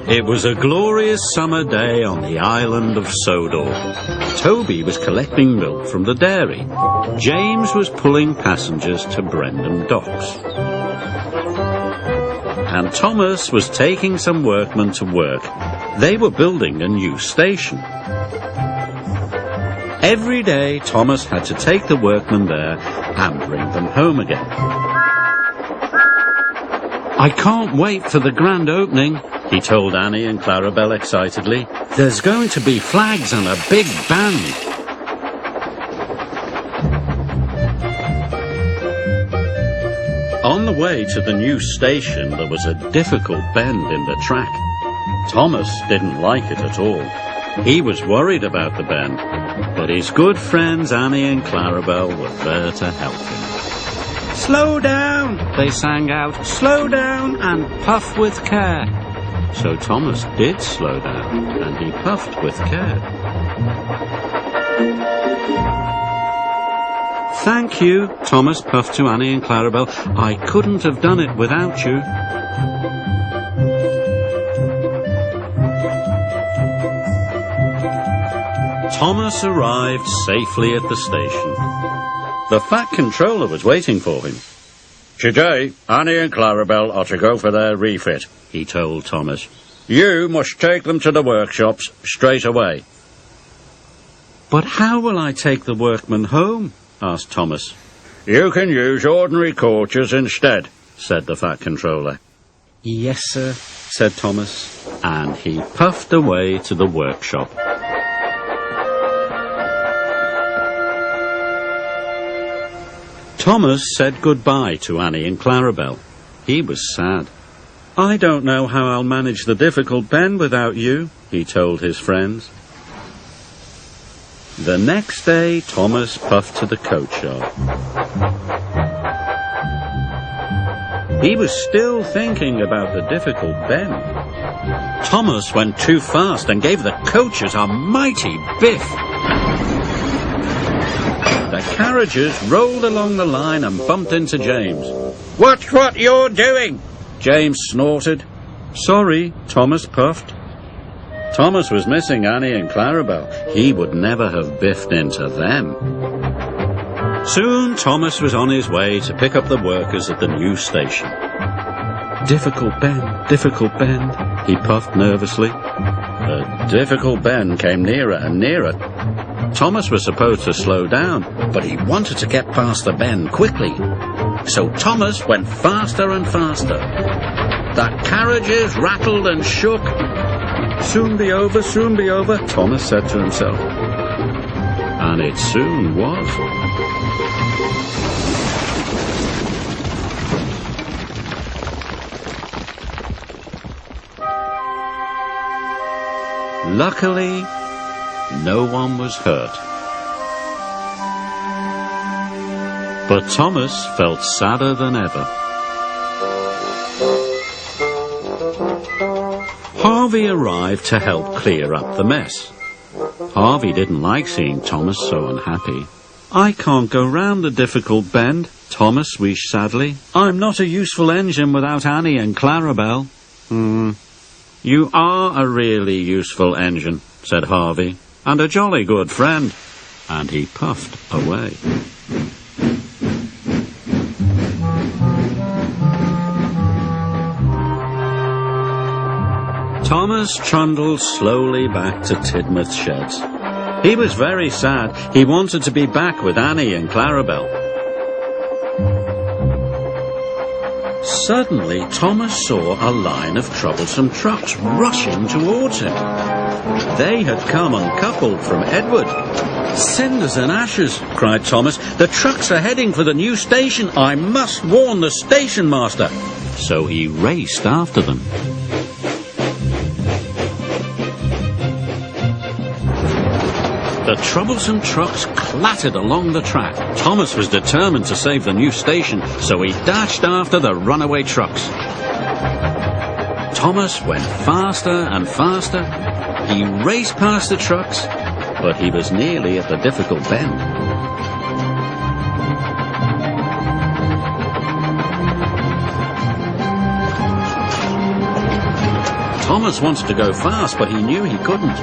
It was a glorious summer day on the island of Sodor. Toby was collecting milk from the dairy. James was pulling passengers to Brendam Docks. And Thomas was taking some workmen to work. They were building a new station. Every day Thomas had to take the workmen there and bring them home again. "I can't wait for the grand opening," he told Annie and Clarabel excitedly. "There's going to be flags and a big band." On the way to the new station, there was a difficult bend in the track. Thomas didn't like it at all. He was worried about the bend, but his good friends Annie and Clarabel were there to help him. "Slow down," they sang out. "Slow down and puff with care." So Thomas did slow down, and he puffed with care. "Thank you," Thomas puffed to Annie and Clarabel. "I couldn't have done it without you." Thomas arrived safely at the station. The Fat Controller was waiting for him. "Today, Annie and Clarabel are to go for their refit," he told Thomas. "You must take them to the workshops straight away." "But how will I take the workmen home?" asked Thomas. "You can use ordinary coaches instead," said the Fat Controller. "Yes, sir," said Thomas, and he puffed away to the workshop. Thomas said goodbye to Annie and Clarabel. He was sad. "I don't know how I'll manage the difficult bend without you," he told his friends. The next day, Thomas puffed to the coach yard. He was still thinking about the difficult bend. Thomas went too fast and gave the coaches a mighty biff. The carriages rolled along the line and bumped into James. "Watch what you're doing!" James snorted. "Sorry," Thomas puffed. Thomas was missing Annie and Clarabel. He would never have biffed into them. Soon Thomas was on his way to pick up the workers at the new station. Difficult bend, he puffed nervously. The difficult bend came nearer and nearer. Thomas was supposed to slow down, but he wanted to get past the bend quickly. So Thomas went faster and faster. The carriages rattled and shook. Soon be over, Thomas said to himself. And it soon was. Luckily, no one was hurt. But Thomas felt sadder than ever. Harvey arrived to help clear up the mess. Harvey didn't like seeing Thomas so unhappy. "I can't go round the difficult bend," Thomas wished sadly. "I'm not a useful engine without Annie and Clarabel." "You are a really useful engine," said Harvey, "and a jolly good friend." And he puffed away. Thomas trundled slowly back to Tidmouth Sheds. He was very sad. He wanted to be back with Annie and Clarabel. Suddenly, Thomas saw a line of troublesome trucks rushing towards him. They had come uncoupled from Edward. "Cinders and ashes," cried Thomas. "The trucks are heading for the new station. I must warn the station master." So he raced after them. The troublesome trucks clattered along the track. Thomas was determined to save the new station, so he dashed after the runaway trucks. Thomas went faster and faster. He raced past the trucks, but he was nearly at the difficult bend. Thomas wanted to go fast, but he knew he couldn't.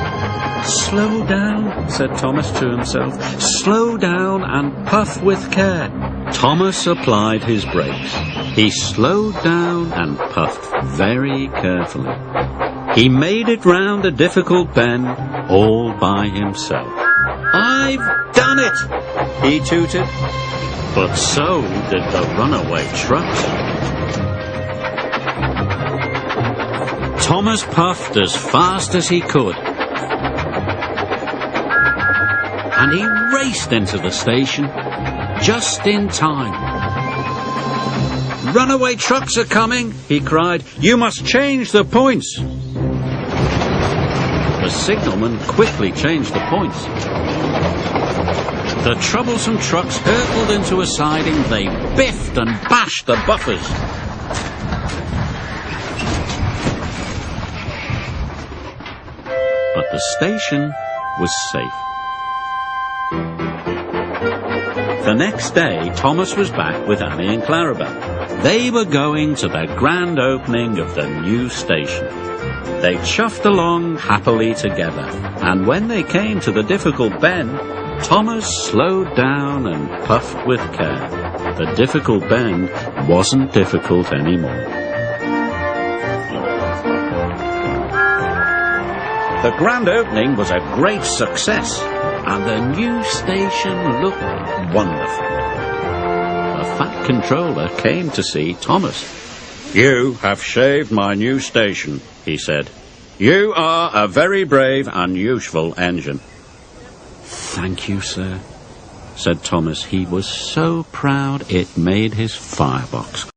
"Slow down," said Thomas to himself. "Slow down and puff with care." Thomas applied his brakes. He slowed down and puffed very carefully. He made it round a difficult bend all by himself. "I've done it," he tooted. But so did the runaway trucks. Thomas puffed as fast as he could, and he raced into the station just in time. "Runaway trucks are coming," he cried. "You must change the points." The signalman quickly changed the points. The troublesome trucks hurtled into a siding. They biffed and bashed the buffers. But the station was safe. The next day, Thomas was back with Annie and Clarabelle. They were going to the grand opening of the new station. They chuffed along happily together, and when they came to the difficult bend, Thomas slowed down and puffed with care. The difficult bend wasn't difficult anymore. The grand opening was a great success, and the new station looked wonderful. The fat controller came to see Thomas. "You have shaved my new station," he said. "You are a very brave and useful engine." "Thank you, sir," said Thomas. He was so proud it made his firebox